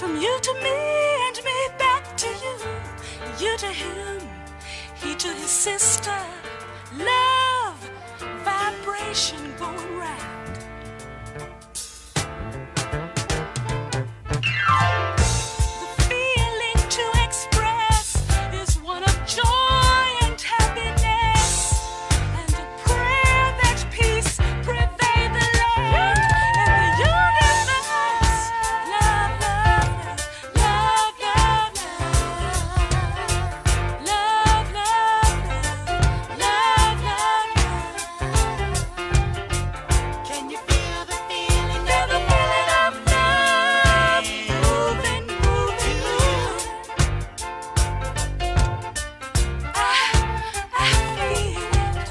From you to me and me back to you. You to him, he to his sister. Love, vibration going round. The feeling to express is one of joy and happiness, and a prayer that peace prevail the land and the universe. Love, love, love, love, love, love, love, love, love, love. Can you feel the feeling? Feel the feeling of love moving, moving, moving. I feel it.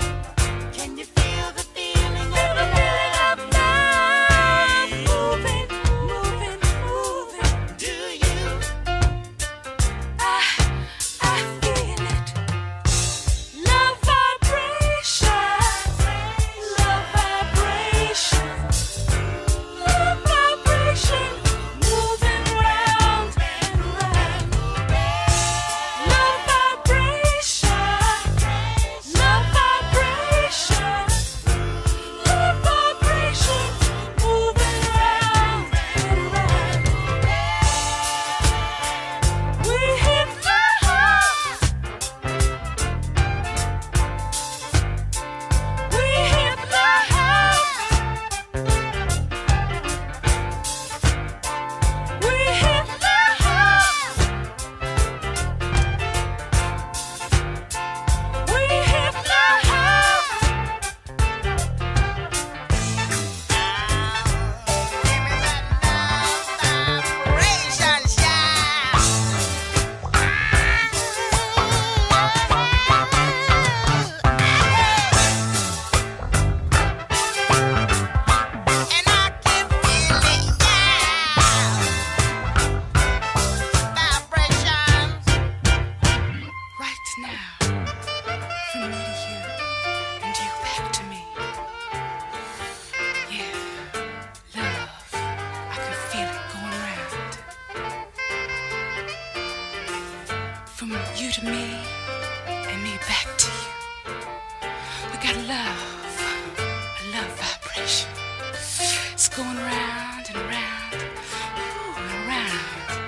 Can you feel the feeling? Feel the feeling of love moving, moving, moving. Do you? I feel it. Love vibration, love vibration, love vibration, moving round and round. Love vibration, love vibration, love vibration, moving round and round. We hit love, we hit love, we hit love, we hit right now, from me to you, and you back to me. Yeah, love, I can feel it going round. From you to me, and me back to you. We got love, a love vibration. It's going round and round, ooh, and round.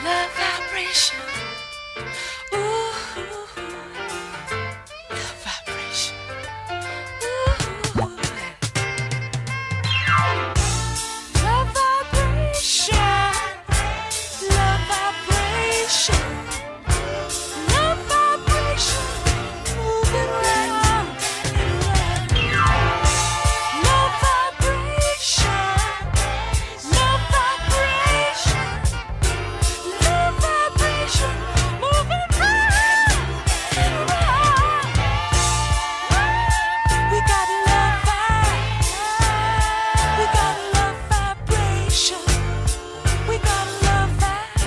Love vibration. Ooh, love vibration. Ooh, love vibration. Love vibration. Love vibration. Moving round and round. Love vibration. Love vibration. Love vibration. Moving round and round. We got love vibe. We got love vibration. We got love vibe.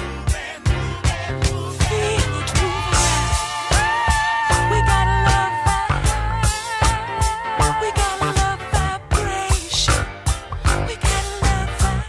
Feel it move around. We got love vibe. We got love vibration. We got love vibe.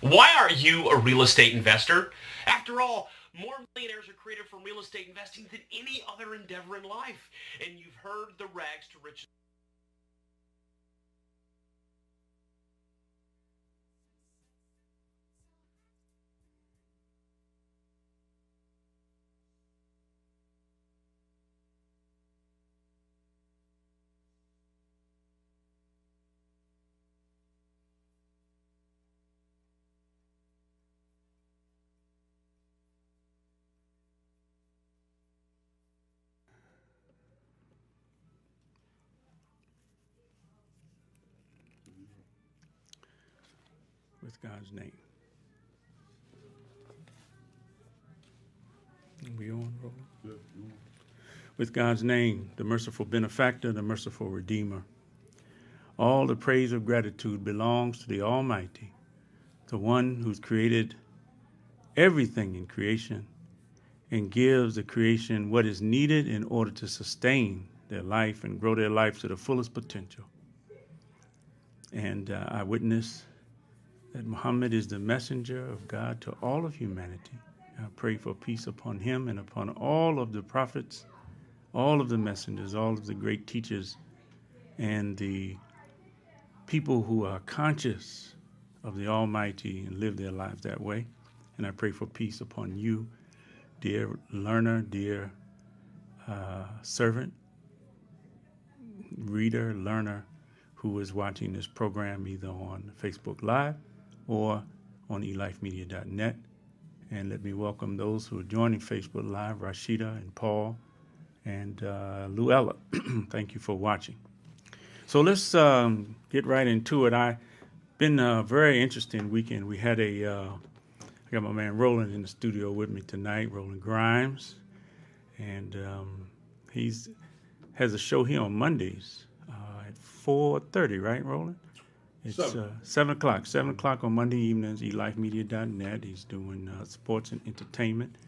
Why are you a real estate investor? After all, more millionaires are created from real estate investing than any other endeavor in life. And you've heard the rags to riches. with God's name. Are we on, Roland? Yeah, With God's name, the merciful benefactor, the merciful redeemer. All the praise of gratitude belongs to the Almighty, the one who's created everything in creation and gives the creation what is needed in order to sustain their life and grow their life to the fullest potential. And I witness that Muhammad is the messenger of God to all of humanity. I pray for peace upon him and upon all of the prophets, all of the messengers, all of the great teachers, and the people who are conscious of the Almighty and live their lives that way. And I pray for peace upon you, dear learner, dear servant, reader, learner, who is watching this program either on Facebook Live or on elifemedia.net. And let me welcome those who are joining Facebook Live, Rashida and Paul and Luella. Thank you for watching. So let's get right into it. I've been a very interesting weekend. We had I got my man Roland in the studio with me tonight, Roland Grimes. And he's has a show here on Mondays at 4:30, right, Roland? It's 7 o'clock. 7 o'clock on Monday evenings, elifemedia.net. He's doing sports and entertainment.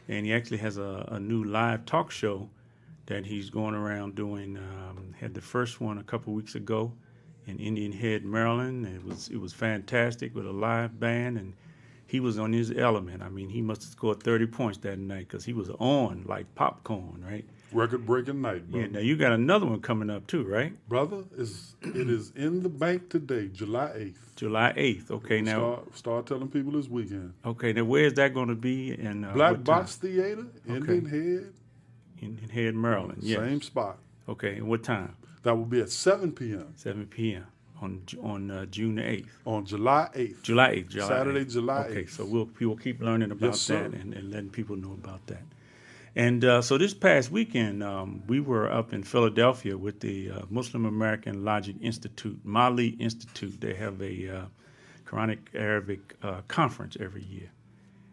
And he actually has a new live talk show that he's going around doing. Had the first one a couple weeks ago in Indian Head, Maryland. It was fantastic with a live band, and he was on his element. I mean, he must have scored 30 points that night because he was on like popcorn, right? Record-breaking night, brother. Yeah, now you got another one coming up too, right? Brother, it is in the bank today, July 8th. July 8th. Okay, now start telling people this weekend. Okay, now where is that going to be? In Black Box Theater, Indian Head. Indian Head, Maryland. Yes. Same spot. Okay, and what time? That will be at 7 p.m. 7 p.m. on June the 8th. On July 8th. July 8th. Saturday, July 8th. Okay, so we'll keep learning about Yes, that sir. and letting people know about that. And so this past weekend, we were up in Philadelphia with the Muslim American Logic Institute, Mali Institute. They have a Quranic Arabic conference every year.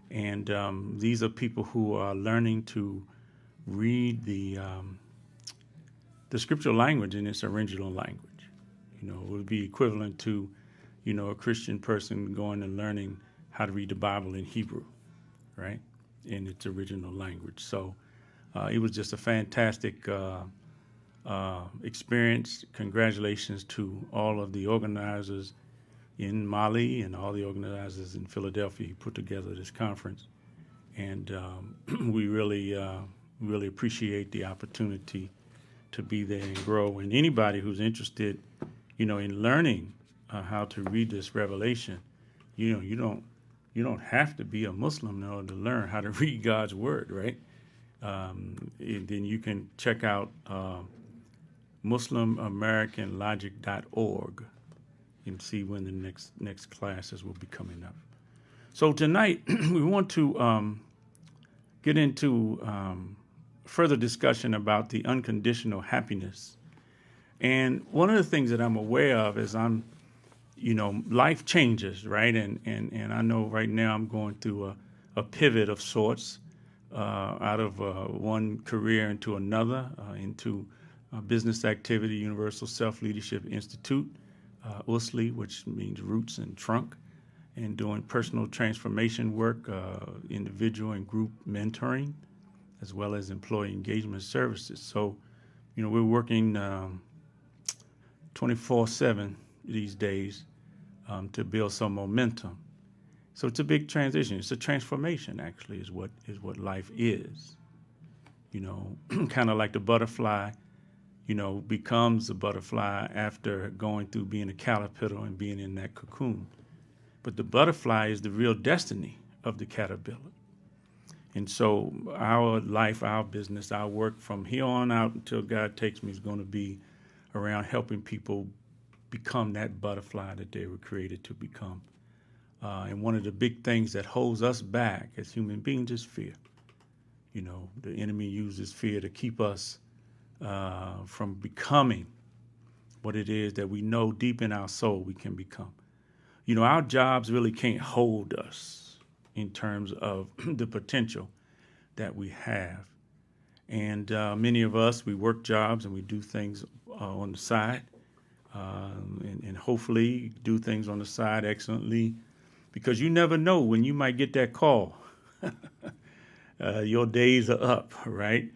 And these are people who are learning to read the scriptural language in its original language. You know, it would be equivalent to, you know, a Christian person going and learning how to read the Bible in Hebrew, right? In its original language. So it was just a fantastic experience. Congratulations to all of the organizers in Mali and all the organizers in Philadelphia who put together this conference. And we really appreciate the opportunity to be there and grow. And anybody who's interested, you know, in learning how to read this revelation, you know, you don't have to be a Muslim in order to learn how to read God's word, right? And then you can check out MuslimAmericanLogic.org and see when the next classes will be coming up. So tonight we want to get into further discussion about the unconditional happiness. And one of the things that I'm aware of is life changes, right? And I know right now I'm going through a pivot of sorts out of one career into another, into business activity, Universal Self-Leadership Institute, USLI, which means roots and trunk, and doing personal transformation work, individual and group mentoring, as well as employee engagement services. So, you know, we're working 24/7 these days to build some momentum. So it's a big transition. It's a transformation, actually, is what life is. You know, kind of like the butterfly, you know, becomes a butterfly after going through being a caterpillar and being in that cocoon. But the butterfly is the real destiny of the caterpillar. And so our life, our business, our work from here on out until God takes me is going to be around helping people become that butterfly that they were created to become. And one of the big things that holds us back as human beings is fear. You know, the enemy uses fear to keep us from becoming what it is that we know deep in our soul we can become. our jobs really can't hold us in terms of the potential that we have. And many of us, we work jobs and we do things on the side, and hopefully do things on the side excellently, because you never know when you might get that call. Your days are up, right?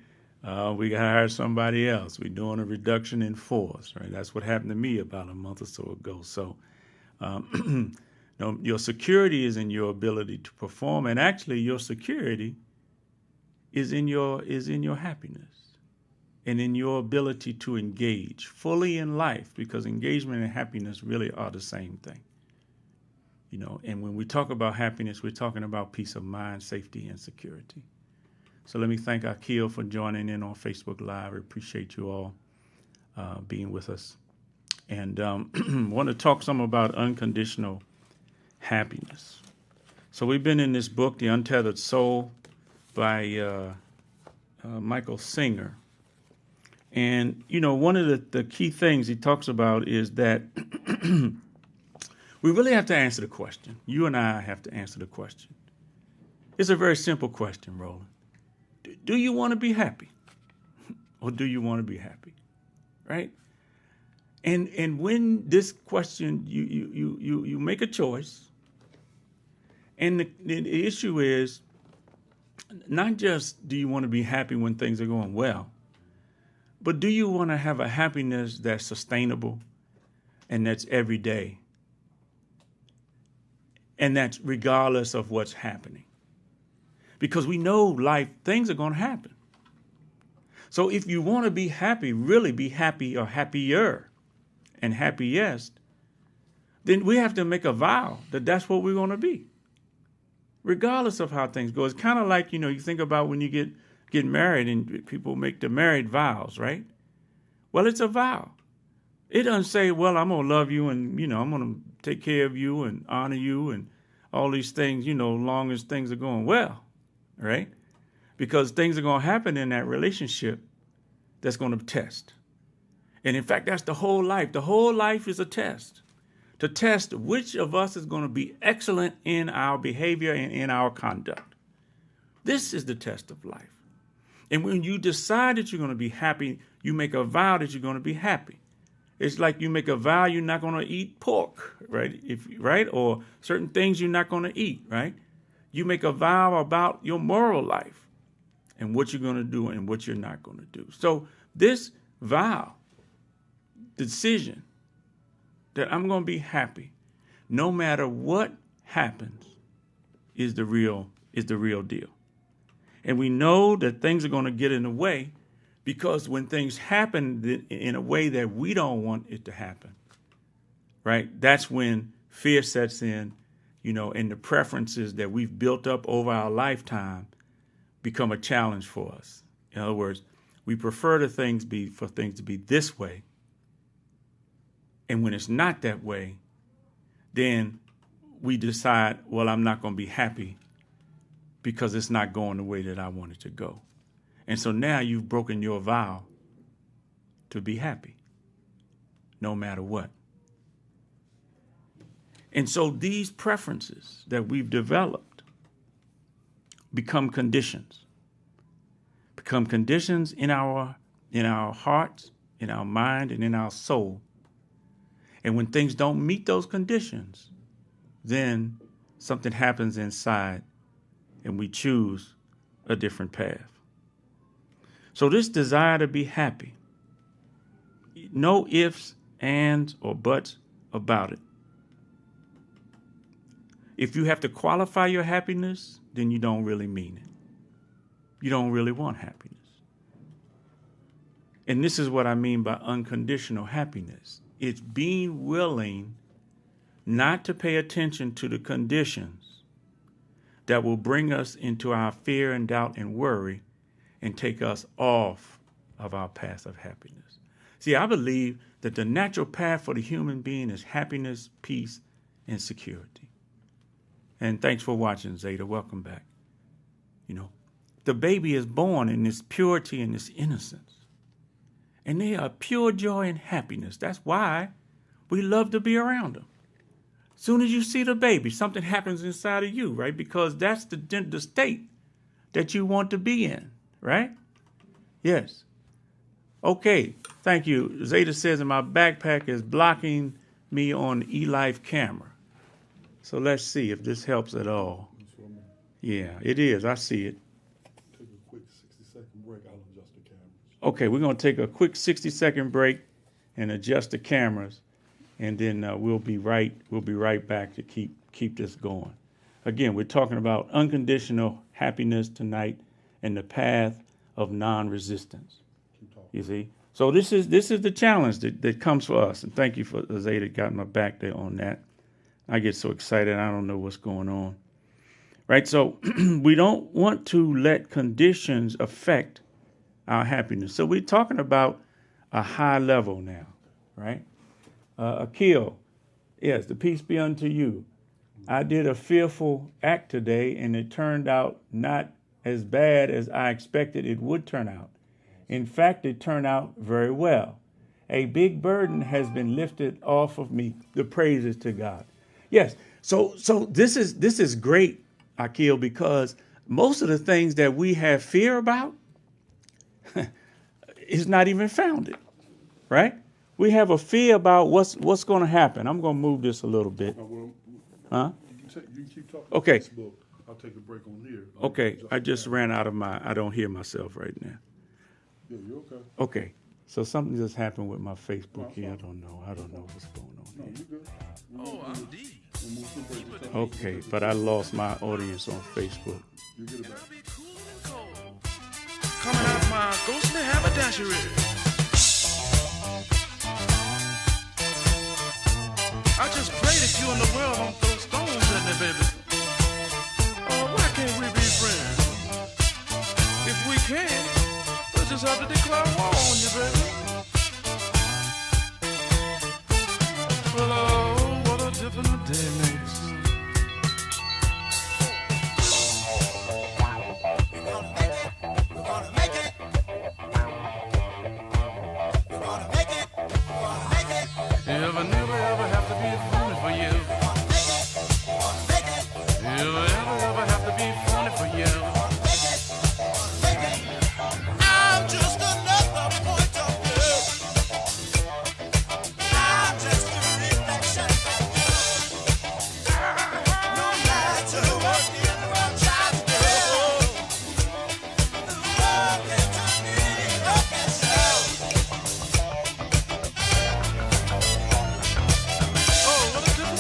We got to hire somebody else. We're doing a reduction in force, right? That's what happened to me about a month or so ago. So your security is in your ability to perform, and actually your security is in your happiness and in your ability to engage fully in life, because engagement and happiness really are the same thing. And when we talk about happiness, we're talking about peace of mind, safety, and security. So let me thank Akil for joining in on Facebook Live. I appreciate you all being with us. And want to talk some about unconditional happiness. So we've been in this book, The Untethered Soul, by Michael Singer. And, one of the key things he talks about is that we really have to answer the question. You and I have to answer the question. It's a very simple question, Roland. Do you want to be happy? Or do you want to be happy? Right? And when this question, you make a choice, and the issue is not just do you want to be happy when things are going well, but do you want to have a happiness that's sustainable and that's every day, and that's regardless of what's happening? Because we know life, things are going to happen. So if you want to be happy, really be happy or happier and happiest, then we have to make a vow that that's what we're going to be, regardless of how things go. It's kind of like, you think about when you get married and people make the married vows, right? Well, it's a vow. It doesn't say, well, I'm going to love you and, I'm going to take care of you and honor you and all these things, long as things are going well. Right? Because things are going to happen in that relationship that's going to test. And in fact, that's the whole life. The whole life is a test. To test which of us is going to be excellent in our behavior and in our conduct. This is the test of life. And when you decide that you're going to be happy, you make a vow that you're going to be happy. It's like you make a vow you're not going to eat pork, right? Or certain things you're not going to eat, right? You make a vow about your moral life and what you're going to do and what you're not going to do. So this vow, decision that I'm going to be happy no matter what happens is the real deal. And we know that things are going to get in the way, because when things happen in a way that we don't want it to happen, right? That's when fear sets in. And the preferences that we've built up over our lifetime become a challenge for us. In other words, we prefer for things to be this way. And when it's not that way, then we decide, well, I'm not going to be happy because it's not going the way that I want it to go. And so now you've broken your vow to be happy, no matter what. And so these preferences that we've developed become conditions in our hearts, in our mind, and in our soul. And when things don't meet those conditions, then something happens inside and we choose a different path. So this desire to be happy, no ifs, ands, or buts about it. If you have to qualify your happiness, then you don't really mean it. You don't really want happiness. And this is what I mean by unconditional happiness. It's being willing not to pay attention to the conditions that will bring us into our fear and doubt and worry and take us off of our path of happiness. See, I believe that the natural path for the human being is happiness, peace, and security. And thanks for watching, Zeta. Welcome back. The baby is born in this purity and this innocence. And they are pure joy and happiness. That's why we love to be around them. Soon as you see the baby, something happens inside of you, right? Because that's the state that you want to be in, right? Yes. Okay, thank you. Zeta says, and my backpack is blocking me on eLife camera. So let's see if this helps at all. Yeah, it is. I see it. Take a quick 60-second break. I'll adjust the cameras. Okay, we're going to take a quick 60-second break and adjust the cameras, and then we'll be right back to keep this going. Again, we're talking about unconditional happiness tonight and the path of non-resistance. You see? So this is the challenge that comes for us. And thank you for Zeta got my back there on that. I get so excited, I don't know what's going on. Right? So we don't want to let conditions affect our happiness. So we're talking about a high level now, right? Akil, yes, the peace be unto you. I did a fearful act today, and it turned out not as bad as I expected it would turn out. In fact, it turned out very well. A big burden has been lifted off of me. The praises to God. Yes. So this is great, Akil, because most of the things that we have fear about is not even founded, right? We have a fear about what's going to happen. I'm going to move this a little bit. Huh? You can keep talking. Okay. Facebook. I'll take a break on here. Okay. I just ran out of I don't hear myself right now. Yeah, you're okay. Okay. So something just happened with my Facebook here. I don't know what's going on. No, you're good. Oh, I'm deep. Okay, but I lost my audience on Facebook. You get it back. Coming out my ghostly haberdashery. I just pray that you and the world don't throw stones at me, baby. Oh, why can't we be friends? If we can, we'll just have to declare war on you, baby. Well, oh, what a difference a day makes. You'll never ever have to be funny for you. You'll ever have to be funny for you. I'm just another point of view. I'm just a reflection of you. No matter what the world tries to do, the world can turn me up and slow.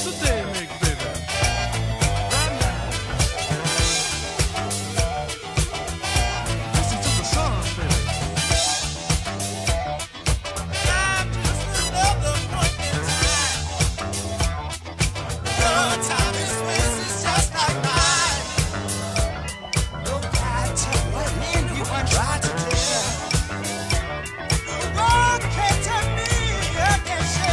Today make baby right now. Listen to the song, baby. I'm just another point in time. Your time and space is just like mine. No matter what anyone tries to do, the world can't turn me against you.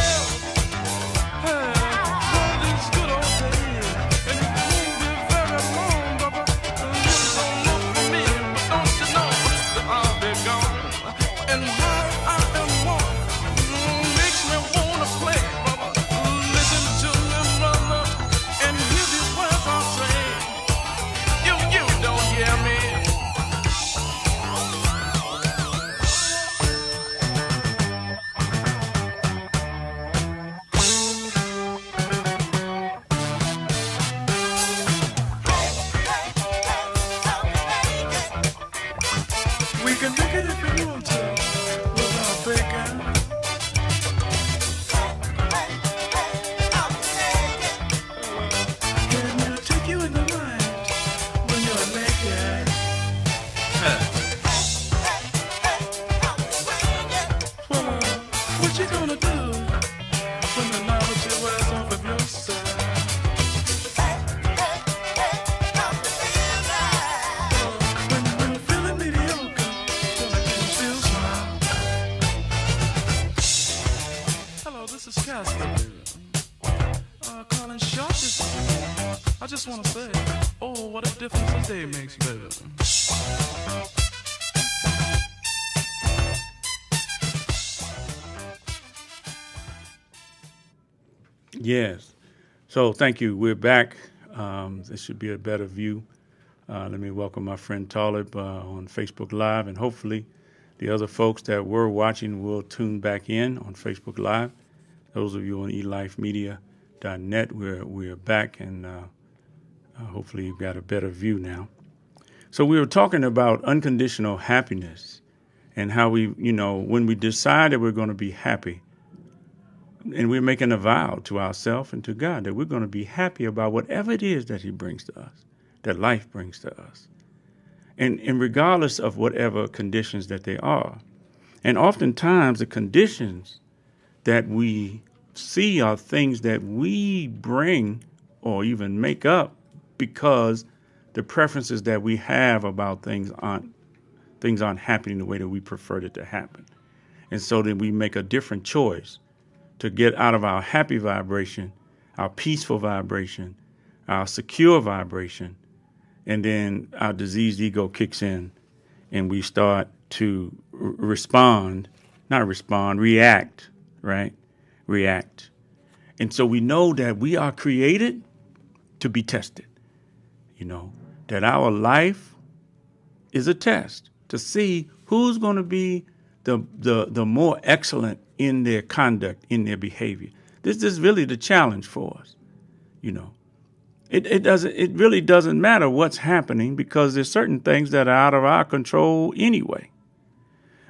We can make it if we want to, without faking. Can I take you in the night when you're naked? Well, what you gonna do when the novelty wears off of your side? When you're feeling mediocre, hello, this is Casper. Calling short this evening. I just want to say, oh, what a difference a day makes, baby. Yes. So thank you. We're back. This should be a better view. Let me welcome my friend Talib on Facebook Live, and hopefully the other folks that were watching will tune back in on Facebook Live. Those of you on elifemedia.net, we're back, and hopefully you've got a better view now. So we were talking about unconditional happiness and how we, when we decide that we're going to be happy, and we're making a vow to ourselves and to God that we're going to be happy about whatever it is that he brings to us, that life brings to us. And regardless of whatever conditions that they are. And oftentimes the conditions that we see are things that we bring or even make up because the preferences that we have about things aren't happening the way that we preferred it to happen. And so then we make a different choice to get out of our happy vibration, our peaceful vibration, our secure vibration, and then our diseased ego kicks in and we start to react, right? React. And so we know that we are created to be tested, that our life is a test to see who's going to be the more excellent in their conduct, in their behavior. This is really the challenge for us, It really doesn't matter what's happening because there's certain things that are out of our control anyway.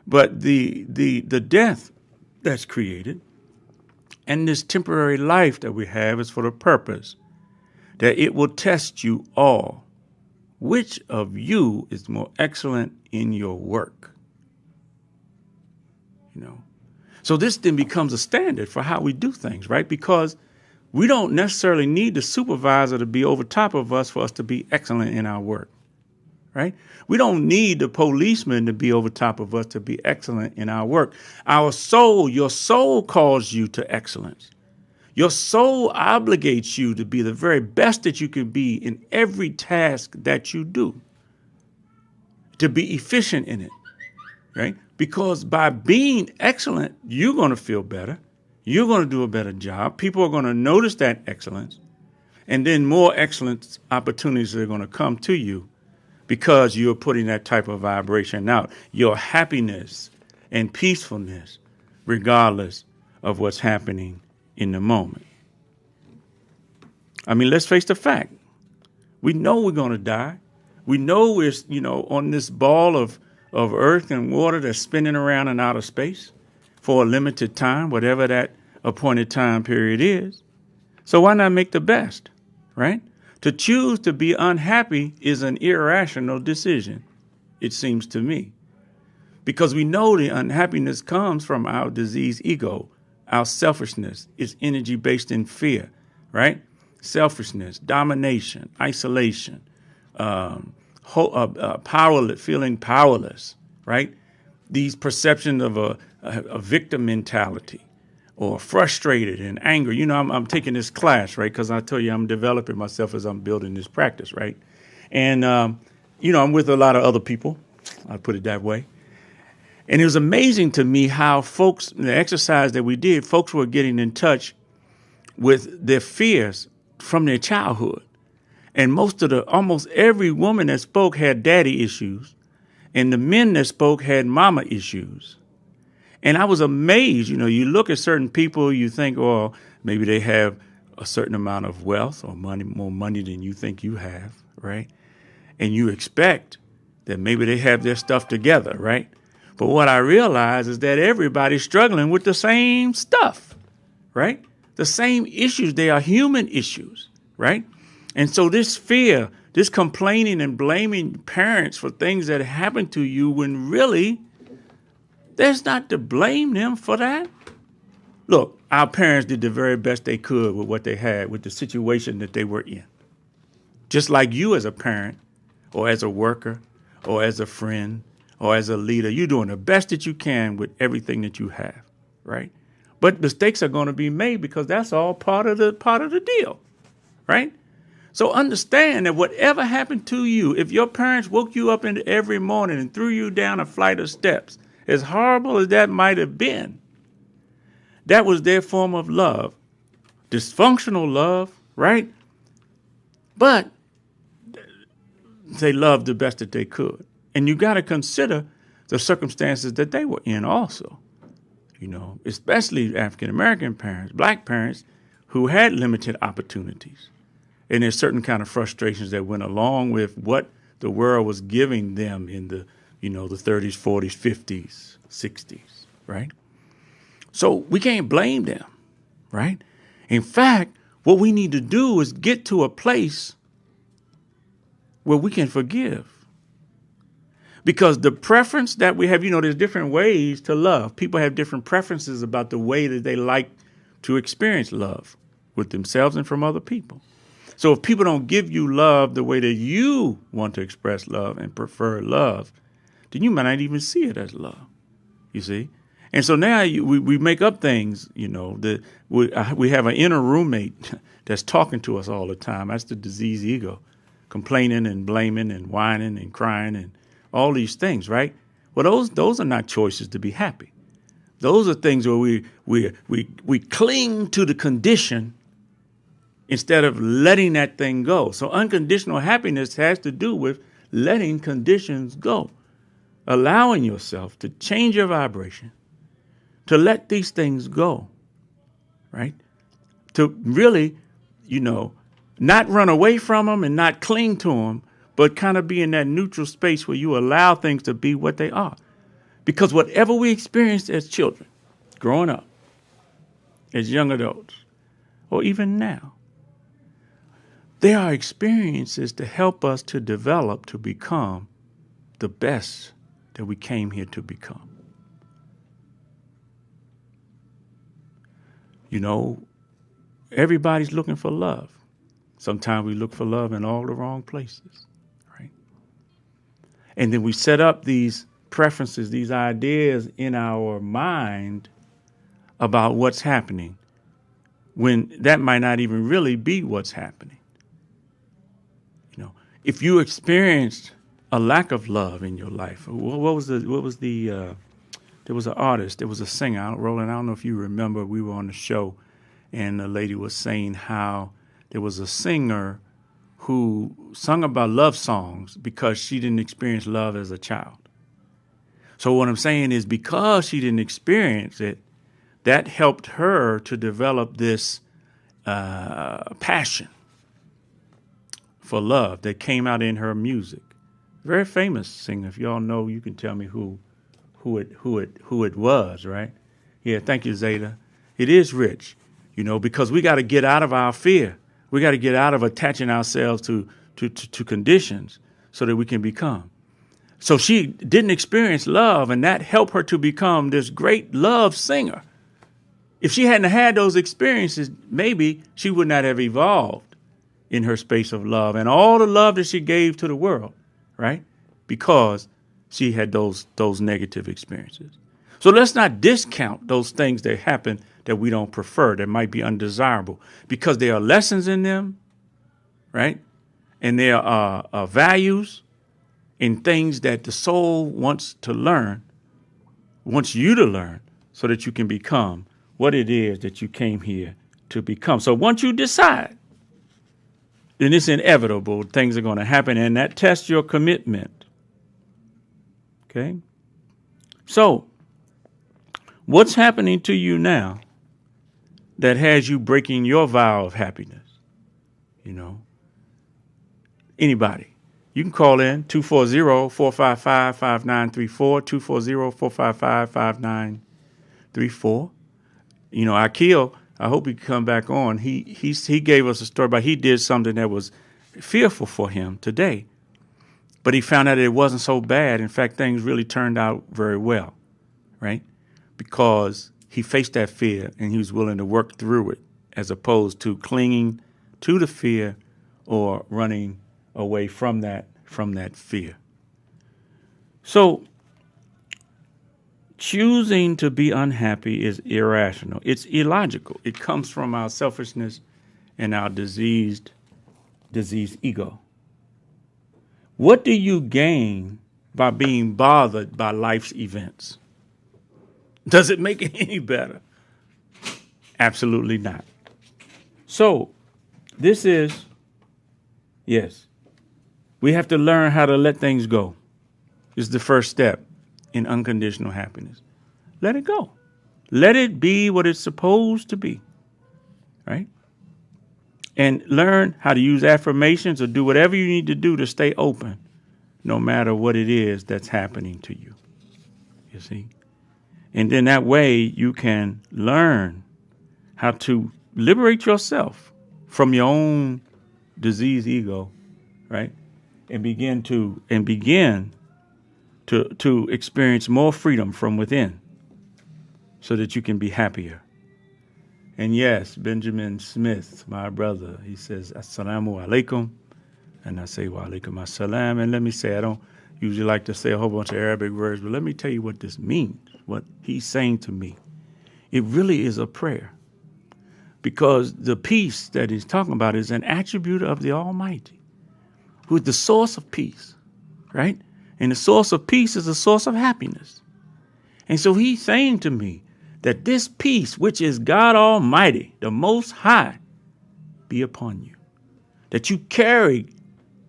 But the death that's created and this temporary life that we have is for the purpose that it will test you all. Which of you is more excellent in your work? So this then becomes a standard for how we do things, right? Because we don't necessarily need the supervisor to be over top of us for us to be excellent in our work, right? We don't need the policeman to be over top of us to be excellent in our work. Your soul calls you to excellence. Your soul obligates you to be the very best that you can be in every task that you do, to be efficient in it, right? Because by being excellent, you're going to feel better. You're going to do a better job. People are going to notice that excellence. And then more excellence opportunities are going to come to you because you're putting that type of vibration out. Your happiness and peacefulness, regardless of what's happening in the moment. I mean, let's face the fact. We know we're going to die. We know we're, on this ball of earth and water that's spinning around in outer space for a limited time, whatever that appointed time period is. So why not make the best, right? To choose to be unhappy is an irrational decision, it seems to me, because we know the unhappiness comes from our diseased ego, our selfishness. It's energy based in fear, right? Selfishness, domination, isolation, feeling powerless, right? These perceptions of a victim mentality or frustrated and angry. I'm taking this class, right? Because I tell you, I'm developing myself as I'm building this practice, right? And, I'm with a lot of other people. I'll put it that way. And it was amazing to me how folks, the exercise that we did, folks were getting in touch with their fears from their childhood. And almost every woman that spoke had daddy issues. And the men that spoke had mama issues. And I was amazed. You look at certain people, you think, oh, maybe they have a certain amount of wealth or money, more money than you think you have, right? And you expect that maybe they have their stuff together, right? But what I realize is that everybody's struggling with the same stuff, right? The same issues. They are human issues, right? And so this fear, this complaining and blaming parents for things that happen to you when really there's not to blame them for that. Look, our parents did the very best they could with what they had, with the situation that they were in. Just like you as a parent or as a worker or as a friend or as a leader, you're doing the best that you can with everything that you have, right? But mistakes are going to be made because that's all part of the deal, right? So understand that whatever happened to you, if your parents woke you up every morning and threw you down a flight of steps, as horrible as that might have been, that was their form of love. Dysfunctional love right? But they loved the best that they could. And you got to consider the circumstances that they were in also, especially African-American parents, black parents who had limited opportunities. And there's certain kind of frustrations that went along with what the world was giving them in the, the 30s, 40s, 50s, 60s, right? So we can't blame them, right? In fact, what we need to do is get to a place where we can forgive. Because the preference that we have, there's different ways to love. People have different preferences about the way that they like to experience love with themselves and from other people. So if people don't give you love the way that you want to express love and prefer love, then you might not even see it as love, you see? And so now we make up things, that we have an inner roommate that's talking to us all the time. That's the diseased ego, complaining and blaming and whining and crying and all these things, right? Well, those are not choices to be happy. Those are things where we cling to the condition instead of letting that thing go. So unconditional happiness has to do with letting conditions go, allowing yourself to change your vibration, to let these things go, right? To really, not run away from them and not cling to them, but kind of be in that neutral space where you allow things to be what they are. Because whatever we experienced as children, growing up, as young adults, or even now, there are experiences to help us to develop to become the best that we came here to become. Everybody's looking for love. Sometimes we look for love in all the wrong places, right? And then we set up these preferences, these ideas in our mind about what's happening when that might not even really be what's happening. If you experienced a lack of love in your life, there was an artist, there was a singer, Roland, I don't know if you remember, we were on the show and the lady was saying how there was a singer who sung about love songs because she didn't experience love as a child. So what I'm saying is because she didn't experience it, that helped her to develop this passion for love that came out in her music. Very famous singer. If y'all know, you can tell me who it was, right? Yeah, thank you, Zeta. It is rich, because we got to get out of our fear. We got to get out of attaching ourselves to conditions so that we can become. So she didn't experience love, and that helped her to become this great love singer. If she hadn't had those experiences, maybe she would not have evolved in her space of love and all the love that she gave to the world, right? Because she had those negative experiences. So let's not discount those things that happen that we don't prefer, that might be undesirable, because there are lessons in them, right? And there are values and things that the soul wants you to learn, so that you can become what it is that you came here to become. So once you decide, then it's inevitable. Things are going to happen, and that tests your commitment. Okay? So, what's happening to you now that has you breaking your vow of happiness? Anybody. You can call in 240-455-5934, 240-455-5934. Akil, I hope he can come back on. He gave us a story about he did something that was fearful for him today, but he found out it wasn't so bad. In fact, things really turned out very well, right? Because he faced that fear and he was willing to work through it, as opposed to clinging to the fear or running away from that fear. So choosing to be unhappy is irrational. It's illogical. It comes from our selfishness and our diseased ego. What do you gain by being bothered by life's events? Does it make it any better? Absolutely not. So this is, yes, we have to learn how to let things go. It's the first step in unconditional happiness. Let it go. Let it be what it's supposed to be, right? And learn how to use affirmations or do whatever you need to do to stay open, no matter what it is that's happening to you, you see? And then that way you can learn how to liberate yourself from your own diseased ego, right? And begin to experience more freedom from within so that you can be happier. And yes, Benjamin Smith, my brother, he says, Assalamu alaikum. And I say, wa alaikum assalam. And let me say, I don't usually like to say a whole bunch of Arabic words, but let me tell you what this means, what he's saying to me. It really is a prayer. Because the peace that he's talking about is an attribute of the Almighty, who is the source of peace, right? And the source of peace is the source of happiness. And so he's saying to me that this peace, which is God Almighty, the Most High, be upon you. That you carry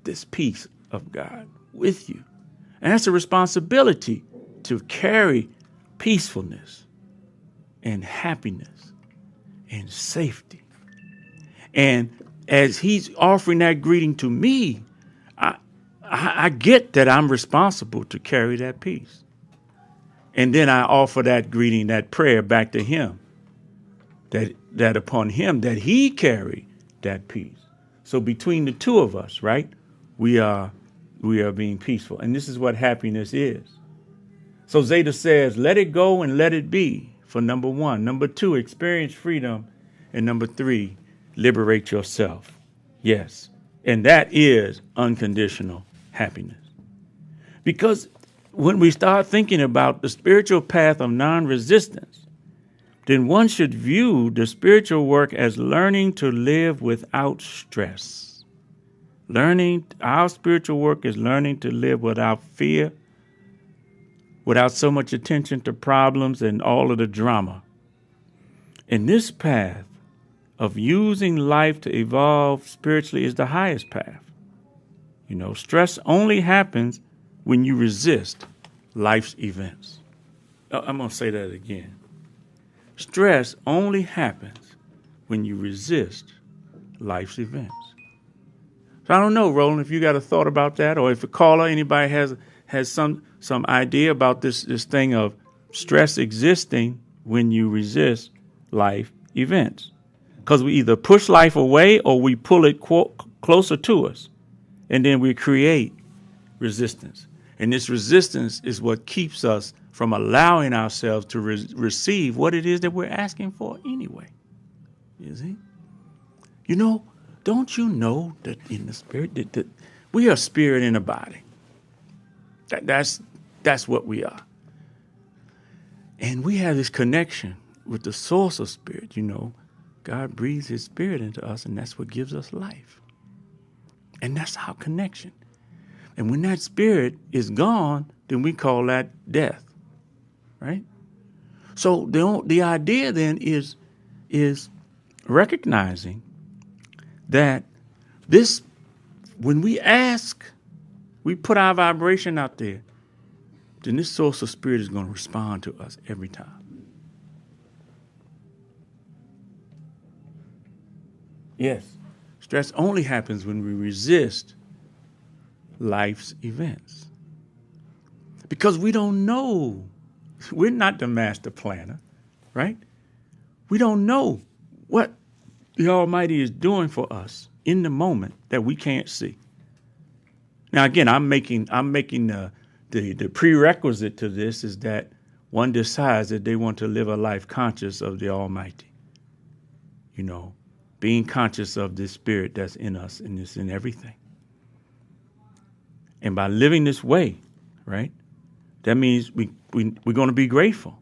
this peace of God with you. And that's a responsibility to carry peacefulness and happiness and safety. And as he's offering that greeting to me, I get that I'm responsible to carry that peace. And then I offer that greeting, that prayer back to him, that upon him, that he carry that peace. So between the two of us, right, we are being peaceful. And this is what happiness is. So Zeta says, let it go and let it be. For number one. Number two, experience freedom. And number three, liberate yourself. Yes. And that is unconditional happiness. Because when we start thinking about the spiritual path of non-resistance, then one should view the spiritual work as learning to live without stress. Our spiritual work is learning to live without fear, without so much attention to problems and all of the drama. And this path of using life to evolve spiritually is the highest path. You know, stress only happens when you resist life's events. I'm going to say that again. Stress only happens when you resist life's events. So I don't know, Roland, if you got a thought about that, or if a caller, anybody has some idea about this thing of stress existing when you resist life events. Because we either push life away or we pull it closer to us. And then we create resistance. And this resistance is what keeps us from allowing ourselves to receive what it is that we're asking for anyway. You see? You know, don't you know that in the spirit, that we are spirit in a body? That's what we are. And we have this connection with the source of spirit. You know, God breathes his spirit into us, and that's what gives us life. And that's our connection. And when that spirit is gone, then we call that death, right? So the idea then is recognizing that this, when we ask, we put our vibration out there, then this source of spirit is going to respond to us every time. Yes, stress only happens when we resist life's events. Because we don't know. We're not the master planner, right? We don't know what the Almighty is doing for us in the moment that we can't see. Now, again, I'm making the prerequisite to this is that one decides that they want to live a life conscious of the Almighty. You know, being conscious of this spirit that's in us and it's in everything. And by living this way, right, that means we're going to be grateful.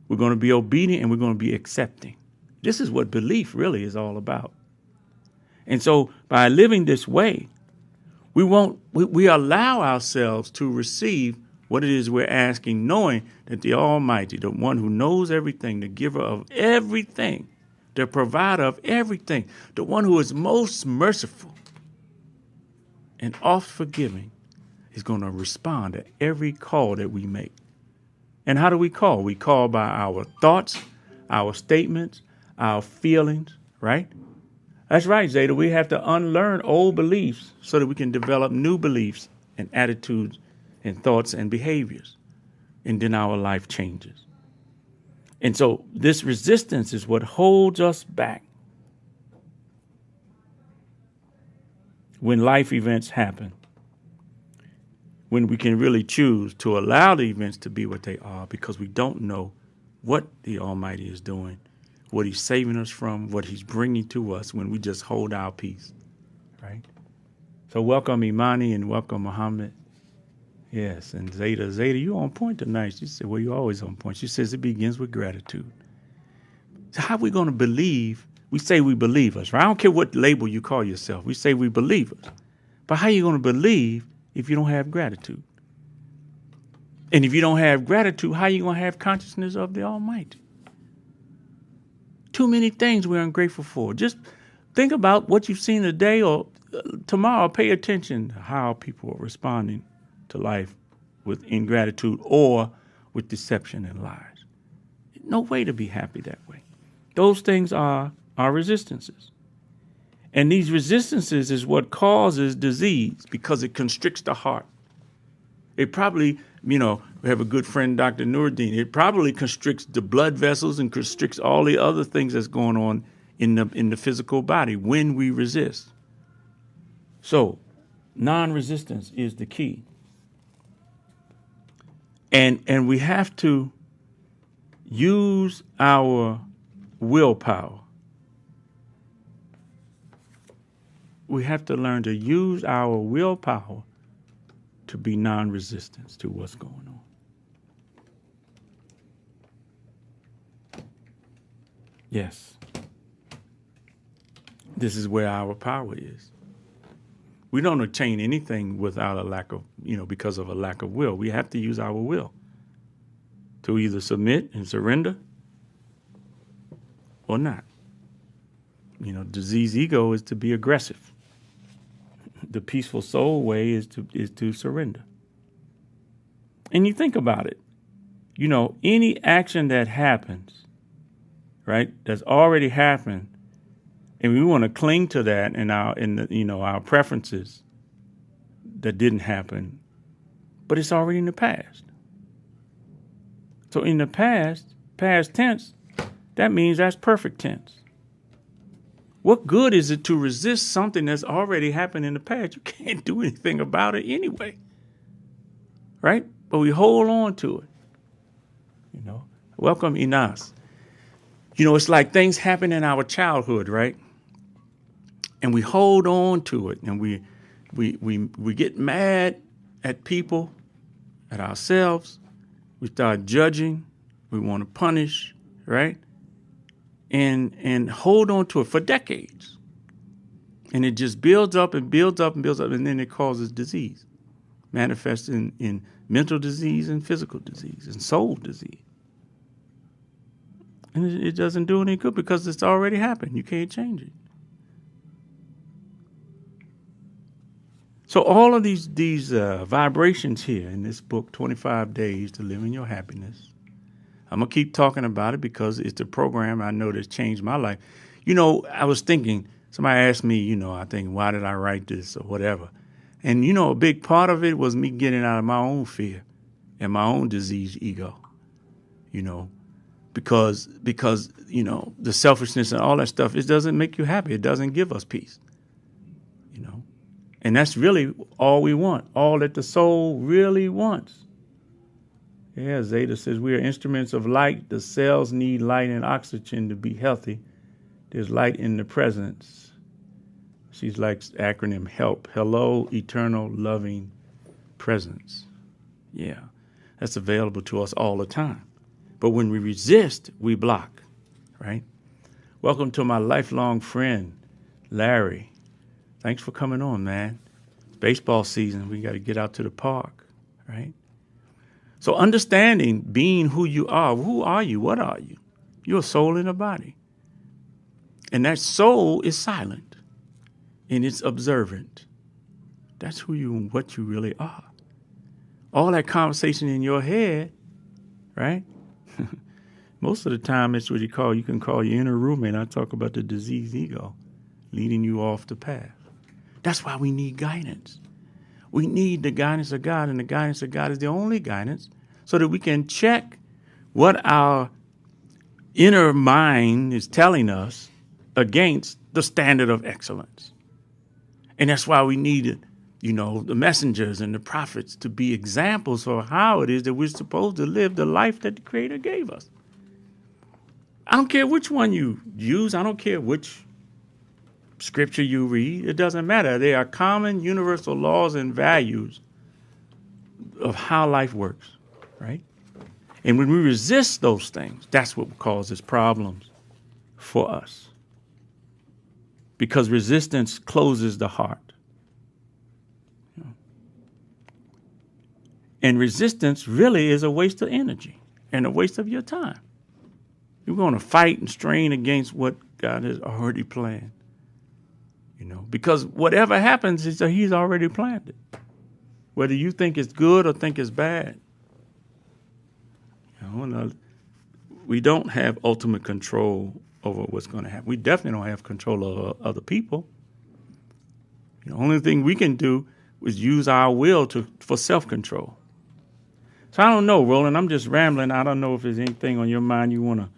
We're going to be obedient and we're going to be accepting. This is what belief really is all about. And so by living this way, we allow ourselves to receive what it is we're asking, knowing that the Almighty, the one who knows everything, the giver of everything, the provider of everything, the one who is most merciful and oft forgiving, is going to respond to every call that we make. And how do we call? We call by our thoughts, our statements, our feelings, right? That's right, Zeta. We have to unlearn old beliefs so that we can develop new beliefs and attitudes and thoughts and behaviors. And then our life changes. And so this resistance is what holds us back when life events happen, when we can really choose to allow the events to be what they are because we don't know what the Almighty is doing, what he's saving us from, what he's bringing to us when we just hold our peace, right? So welcome Imani and welcome Muhammad. Yes, and Zeta, you on point tonight. She said, well, you're always on point. She says it begins with gratitude. So how are we going to believe? We say we believers, right? I don't care what label you call yourself. We say we believers. But how are you going to believe if you don't have gratitude? And if you don't have gratitude, how are you going to have consciousness of the Almighty? Too many things we're ungrateful for. Just think about what you've seen today or tomorrow. Pay attention to how people are responding to life with ingratitude or with deception and lies. No way to be happy that way. Those things are our resistances. And these resistances is what causes disease because it constricts the heart. It probably, we have a good friend, Dr. Nuruddin. It probably constricts the blood vessels and constricts all the other things that's going on in the physical body when we resist. So, non-resistance is the key. And we have to use our willpower. We have to learn to use our willpower to be non-resistant to what's going on. Yes. This is where our power is. We don't attain anything without a lack of, because of a lack of will. We have to use our will to either submit and surrender or not. Diseased ego is to be aggressive. The peaceful soul way is to surrender. And you think about it. Any action that happens, right, that's already happened, and we want to cling to that in our preferences that didn't happen, but it's already in the past. So in the past tense, that means that's perfect tense. What good is it to resist something that's already happened in the past? You can't do anything about it anyway, right? But we hold on to it. Welcome, Inas. It's like things happen in our childhood, right? And we hold on to it, and we get mad at people, at ourselves. We start judging. We want to punish, right? And hold on to it for decades. And it just builds up and builds up and builds up, and then it causes disease. Manifests in mental disease and physical disease and soul disease. And it doesn't do any good because it's already happened. You can't change it. So all of these vibrations here in this book, 25 Days to Live in Your Happiness, I'm going to keep talking about it because it's the program I know that's changed my life. I was thinking, somebody asked me, why did I write this or whatever? And, a big part of it was me getting out of my own fear and my own diseased ego, because the selfishness and all that stuff, it doesn't make you happy. It doesn't give us peace, And that's really all we want, all that the soul really wants. Yeah, Zeta says we are instruments of light. The cells need light and oxygen to be healthy. There's light in the presence. She's like acronym HELP. Hello, eternal, loving presence. Yeah, that's available to us all the time. But when we resist, we block, right? Welcome to my lifelong friend, Larry. Thanks for coming on, man. It's baseball season. We got to get out to the park, right? So understanding being who you are. Who are you? What are you? You're a soul in a body. And that soul is silent and it's observant. That's who you and what you really are. All that conversation in your head, right? Most of the time, it's what you can call your inner roommate. I talk about the diseased ego leading you off the path. That's why we need guidance. We need the guidance of God, and the guidance of God is the only guidance so that we can check what our inner mind is telling us against the standard of excellence. And that's why we need, the messengers and the prophets to be examples for how it is that we're supposed to live the life that the Creator gave us. I don't care which one you use. I don't care which scripture you read. It doesn't matter. They are common universal laws and values of how life works, right? And when we resist those things, that's what causes problems for us. Because resistance closes the heart. And resistance really is a waste of energy and a waste of your time. You're going to fight and strain against what God has already planned. Because whatever happens, He's already planned it. Whether you think it's good or think it's bad. We don't have ultimate control over what's going to happen. We definitely don't have control of other people. The only thing we can do is use our will for self-control. So I don't know, Roland. I'm just rambling. I don't know if there's anything on your mind you want to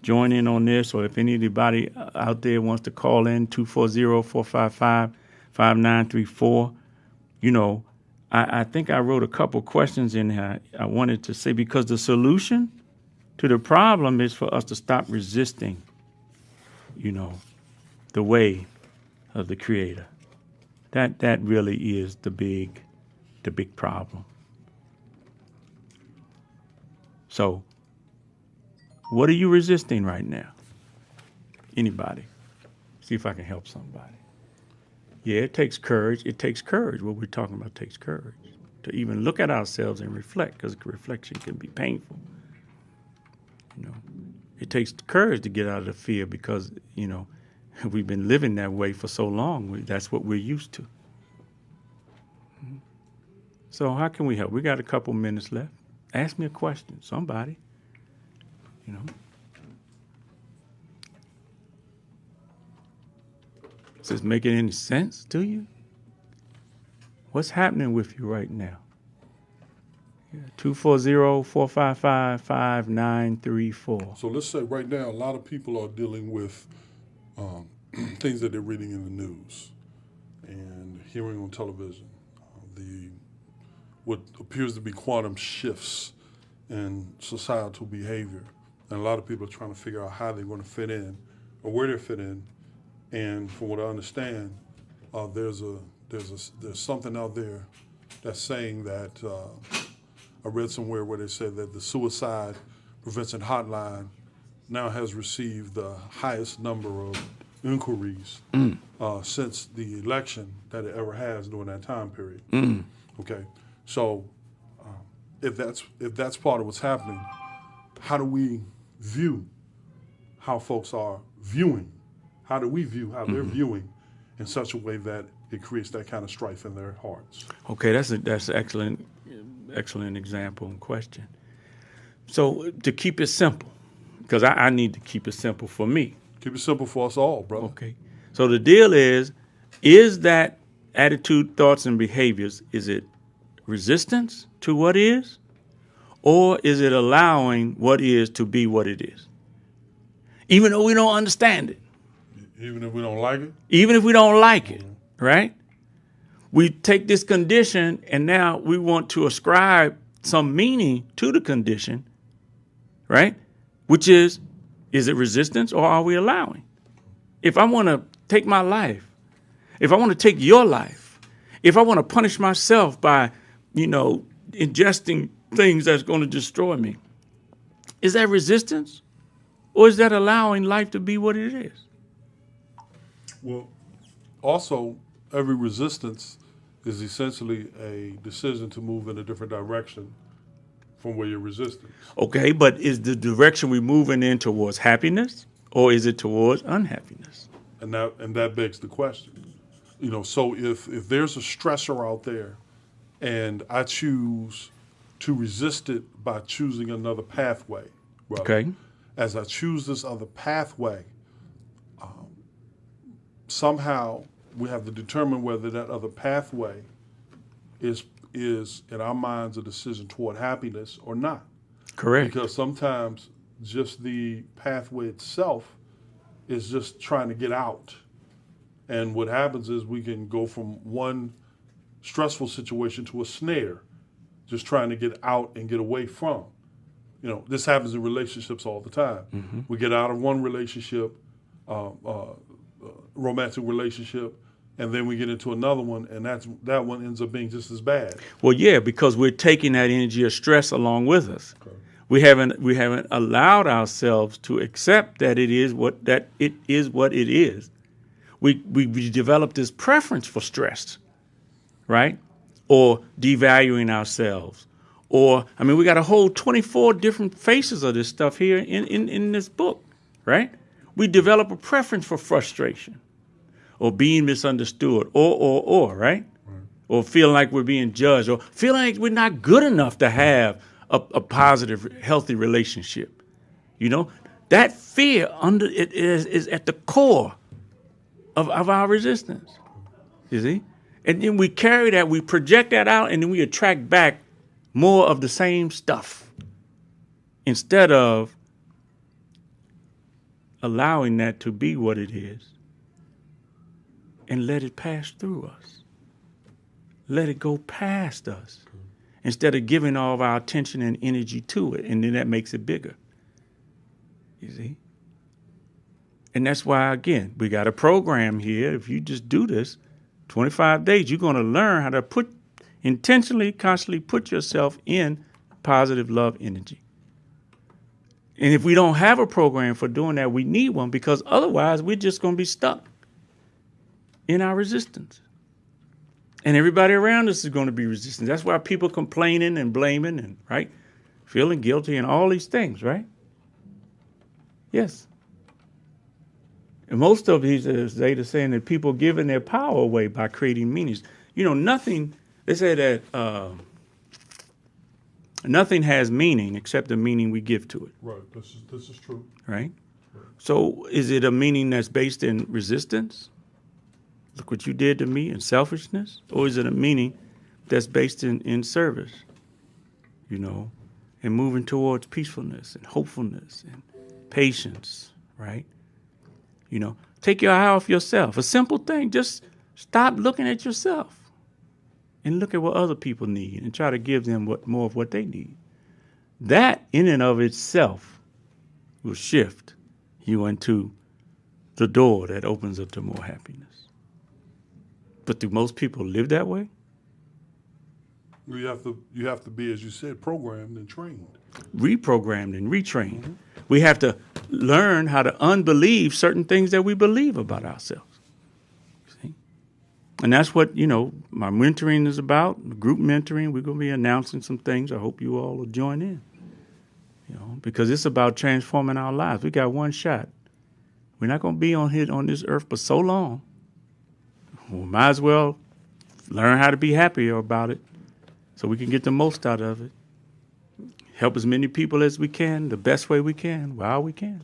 join in on this, or if anybody out there wants to call in 240-455-5934. I think I wrote a couple questions in here I wanted to say, because the solution to the problem is for us to stop resisting, the way of the Creator. That really is the big problem. So, what are you resisting right now? Anybody? See if I can help somebody. Yeah, it takes courage. It takes courage. What we're talking about takes courage. To even look at ourselves and reflect, because reflection can be painful. It takes courage to get out of the fear because, we've been living that way for so long. That's what we're used to. So how can we help? We got a couple minutes left. Ask me a question, somebody. Is this making any sense to you? What's happening with you right now? 240-455-5934. So let's say right now, a lot of people are dealing with things that they're reading in the news and hearing on television. What appears to be quantum shifts in societal behavior. And a lot of people are trying to figure out how they're going to fit in or where they fit in. And from what I understand, there's something out there that's saying that I read somewhere where they said that the suicide prevention hotline now has received the highest number of inquiries since the election that it ever has during that time period. Okay, so if that's part of what's happening, how do we view how folks are viewing? How do we view how they're viewing in such a way that it creates that kind of strife in their hearts? Okay, that's an excellent example and question. So to keep it simple, because I need to keep it simple for me. Keep it simple for us all, brother. Okay. So the deal is that attitude, thoughts, and behaviors, is it resistance to what is, or is it allowing what is to be what it is? Even though we don't understand it. Even if we don't like it? Even if we don't like it, right? We take this condition and now we want to ascribe some meaning to the condition, right? Which is it resistance or are we allowing? If I want to take my life, if I want to take your life, if I want to punish myself by, ingesting things that's going to destroy me, is that resistance or is that allowing life to be what it is? Well, also, every resistance is essentially a decision to move in a different direction from where you're resisting. Okay, but is the direction we're moving in towards happiness or is it towards unhappiness? And that begs the question. So if there's a stressor out there and I choose to resist it by choosing another pathway, brother, Okay. as I choose this other pathway, somehow we have to determine whether that other pathway is in our minds a decision toward happiness or not. Correct. Because sometimes just the pathway itself is just trying to get out. And what happens is we can go from one stressful situation to a snare, just trying to get out and get away from. This happens in relationships all the time. Mm-hmm. We get out of one relationship, romantic relationship, and then we get into another one, and that one ends up being just as bad. Well, yeah, because we're taking that energy of stress along with us. Okay. We haven't allowed ourselves to accept that it is what it is. We developed this preference for stress, right? Or devaluing ourselves. Or, we got a whole 24 different faces of this stuff here in this book, right? We develop a preference for frustration or being misunderstood or, right? Or feeling like we're being judged or feeling like we're not good enough to have a positive, healthy relationship. That fear is at the core of our resistance, you see? And then we carry that, we project that out, and then we attract back more of the same stuff instead of allowing that to be what it is and let it pass through us. Let it go past us instead of giving all of our attention and energy to it, and then that makes it bigger, you see? And that's why, again, we got a program here. If you just do this, 25 days, you're going to learn how to intentionally, constantly put yourself in positive love energy. And if we don't have a program for doing that, we need one, because otherwise we're just going to be stuck in our resistance. And everybody around us is going to be resistant. That's why people complaining and blaming and, right, feeling guilty and all these things, right? Yes. And most of these data saying that people giving their power away by creating meanings. Nothing, they say that nothing has meaning except the meaning we give to it. Right, this is true. Right? So is it a meaning that's based in resistance? Look what you did to me, and selfishness? Or is it a meaning that's based in service, and moving towards peacefulness and hopefulness and patience, right? Take your eye off yourself. A simple thing, just stop looking at yourself and look at what other people need and try to give them more of what they need. That in and of itself will shift you into the door that opens up to more happiness. But do most people live that way? You have to be, as you said, programmed and trained. Reprogrammed and retrained. Mm-hmm. We have to learn how to unbelieve certain things that we believe about ourselves. See? And that's what, my mentoring is about, group mentoring. We're going to be announcing some things. I hope you all will join in, because it's about transforming our lives. We got one shot. We're not going to be on this earth for so long. We might as well learn how to be happier about it so we can get the most out of it. Help as many people as we can, the best way we can, while we can,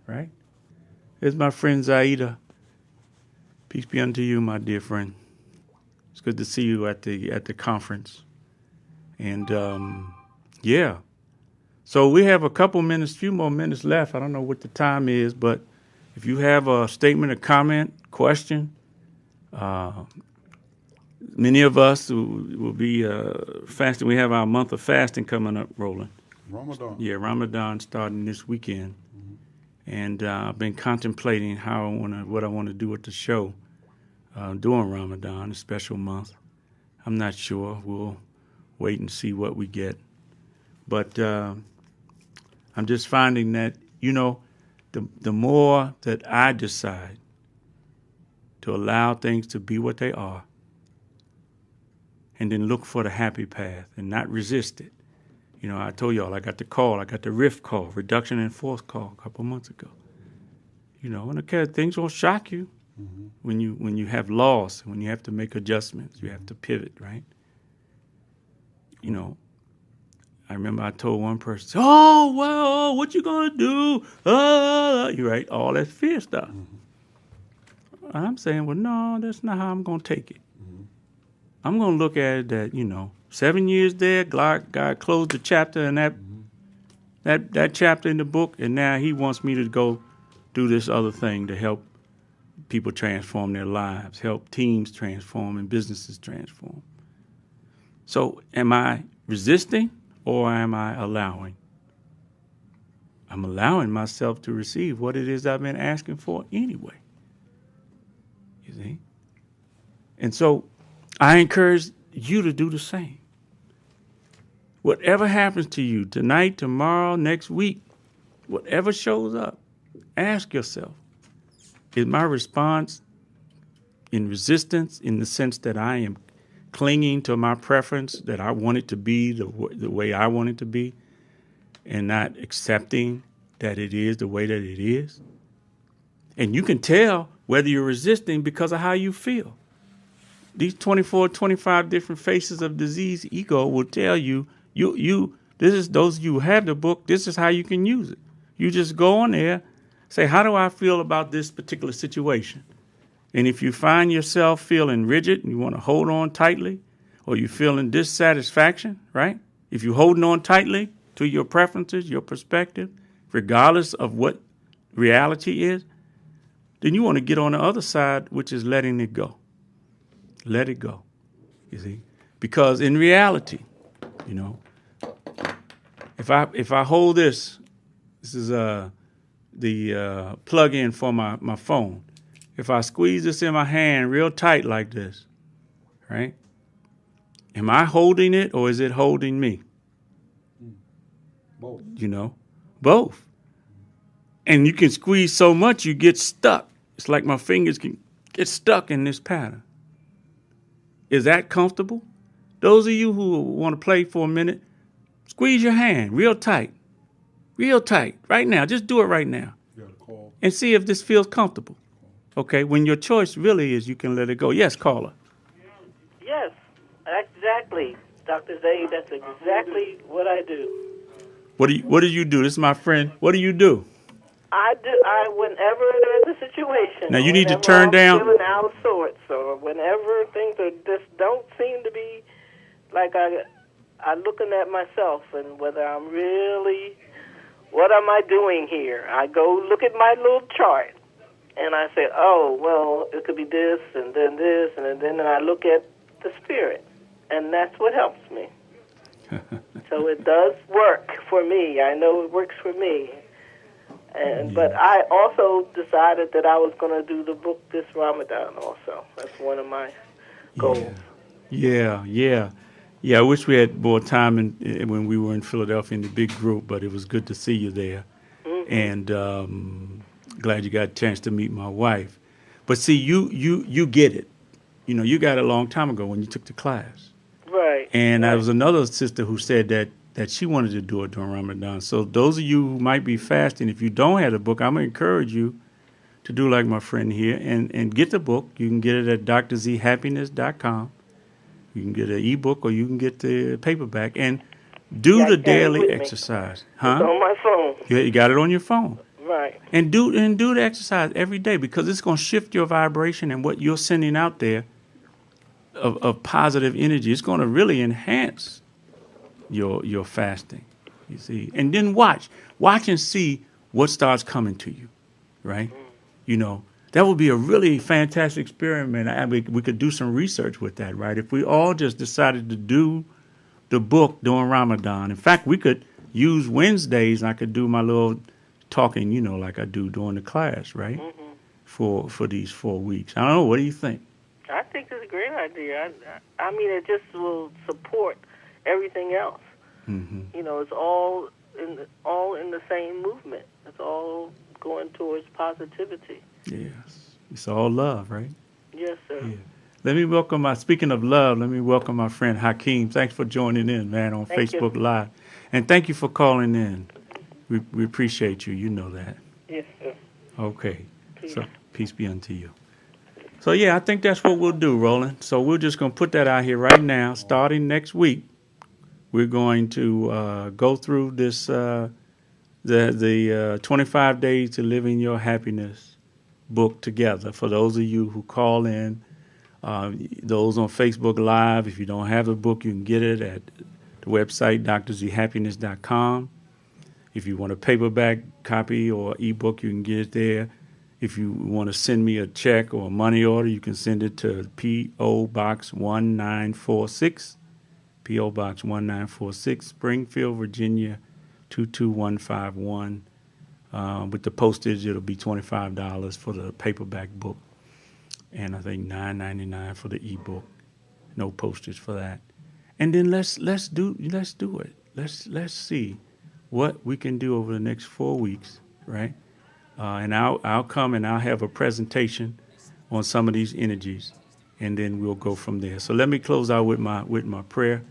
right? There's my friend Zaida. Peace be unto you, my dear friend. It's good to see you at the conference. And, yeah. So we have few more minutes left. I don't know what the time is, but if you have a statement, a comment, question, many of us will be fasting. We have our month of fasting coming up, rolling. Ramadan. Yeah, Ramadan starting this weekend. Mm-hmm. And I've been contemplating what I want to do with the show during Ramadan, a special month. I'm not sure. We'll wait and see what we get. But I'm just finding that, the more that I decide to allow things to be what they are, and then look for the happy path and not resist it. I told y'all I got the RIF call, reduction in force call, a couple months ago. You know, and okay, things will shock you when you have loss, when you have to make adjustments, you have to pivot, right? You know, I remember I told one person, "Oh, well, what you gonna do?" You're right, all that fear stuff. And I'm saying, well, no, that's not how I'm gonna take it. I'm gonna look at it that, you know, 7 years there, God closed the chapter in that chapter in the book, and now He wants me to go do this other thing to help people transform their lives, help teams transform and businesses transform. So, am I resisting? Or am I allowing? I'm allowing myself to receive what it is I've been asking for anyway. You see? And so I encourage you to do the same. Whatever happens to you tonight, tomorrow, next week, whatever shows up, ask yourself, is my response in resistance in the sense that I am clinging to my preference, that I want it to be the way I want it to be, and not accepting that it is the way that it is? And you can tell whether you're resisting because of how you feel. These 24, 25 different faces of disease ego will tell you, this is those of you who have the book, this is how you can use it. You just go on there, say, how do I feel about this particular situation? And if you find yourself feeling rigid and you want to hold on tightly, or you're feeling dissatisfaction, right? If you're holding on tightly to your preferences, your perspective, regardless of what reality is, then you want to get on the other side, which is letting it go. Let it go, you see? Because in reality, you know, if I hold this is the plug-in for my phone. If I squeeze this in my hand real tight like this, right? Am I holding it or is it holding me? Both. You know, both. And you can squeeze so much you get stuck. It's like my fingers can get stuck in this pattern. Is that comfortable? Those of you who want to play for a minute, squeeze your hand real tight. Real tight. Right now. Just do it right now. You got a call. And see if this feels comfortable. Okay, when your choice really is you can let it go. Yes, caller. Yes, exactly, Dr. Zaid. That's exactly what I do. What do you do? This is my friend. What do you do? Whenever there's a situation. Now you need to whenever turn I'm down. feeling out of sorts, or whenever things just don't seem to be like I'm looking at myself and whether I'm really, what am I doing here? I go look at my little chart. And I say, oh, well, it could be this, and then I look at the spirit. And that's what helps me. So it does work for me. I know it works for me. But I also decided that I was going to do the book this Ramadan also. That's one of my goals. Yeah. I wish we had more time when we were in Philadelphia in the big group, but it was good to see you there. Mm-hmm. And glad you got a chance to meet my wife. But see, you get it. You know, you got it a long time ago when you took the class. Right. And there was another sister who said that she wanted to do it during Ramadan. So those of you who might be fasting, if you don't have the book, I'm going to encourage you to do like my friend here and get the book. You can get it at drzhappiness.com. You can get an ebook or you can get the paperback and do the daily exercise. Huh? It's on my phone. Yeah, you got it on your phone. Right. And do the exercise every day because it's going to shift your vibration and what you're sending out there of positive energy. It's going to really enhance your fasting, you see. And then watch and see what starts coming to you, right? You know, that would be a really fantastic experiment. We could do some research with that, right? If we all just decided to do the book during Ramadan. In fact, we could use Wednesdays and I could do my little talking, you know, like I do during the class, right? Mm-hmm. For these 4 weeks. I don't know. What do you think? I think it's a great idea. I mean, it just will support everything else. Mm-hmm. You know, it's all in the same movement. It's all going towards positivity. Yes, it's all love, right? Yes, sir. Yeah. Let me welcome speaking of love, let me welcome my friend Hakeem. Thanks for joining in, man, on Facebook Live. And thank you for calling in. We appreciate you. You know that. Yes, sir. Okay. So peace be unto you. So yeah, I think that's what we'll do, Roland. So we're just going to put that out here right now. Starting next week, we're going to go through this the 25 Days to Living Your Happiness book together. For those of you who call in, those on Facebook Live, if you don't have the book, you can get it at the website drzhappiness.com. If you want a paperback copy or ebook, you can get it there. If you want to send me a check or a money order, you can send it to P.O. Box 1946, P.O. Box 1946, Springfield, Virginia 22151. With the postage, it'll be $25 for the paperback book, and I think $9.99 for the ebook. No postage for that. And then let's do it. Let's see what we can do over the next 4 weeks, right? And I'll come and I'll have a presentation on some of these energies, and then we'll go from there. So let me close out with my prayer,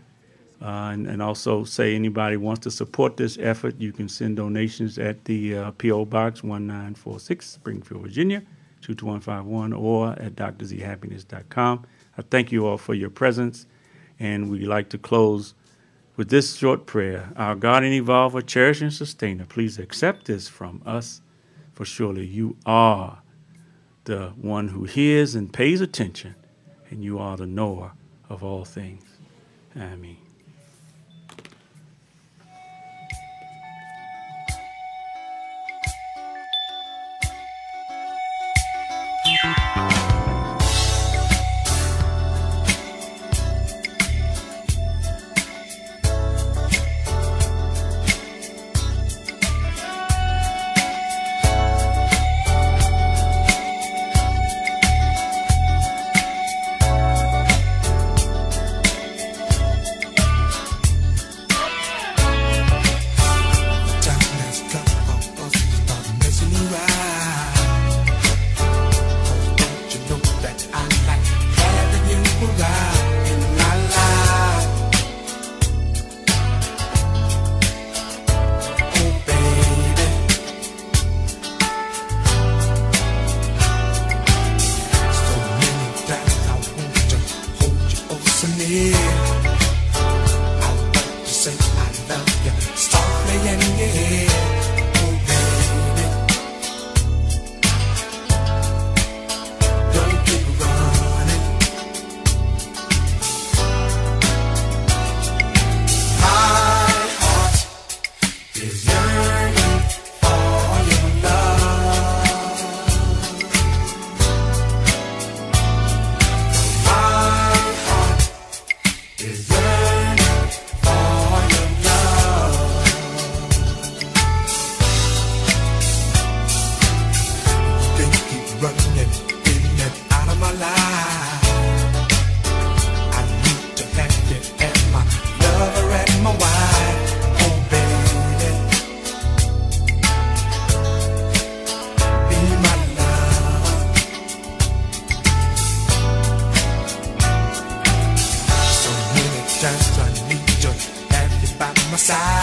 and also say anybody wants to support this effort, you can send donations at the P.O. Box 1946, Springfield, Virginia 22151, or at drzhappiness.com. I thank you all for your presence, and we'd like to close with this short prayer. Our guardian evolver, cherisher, and sustainer, please accept this from us. For surely you are the one who hears and pays attention, and you are the knower of all things. Amen. Side.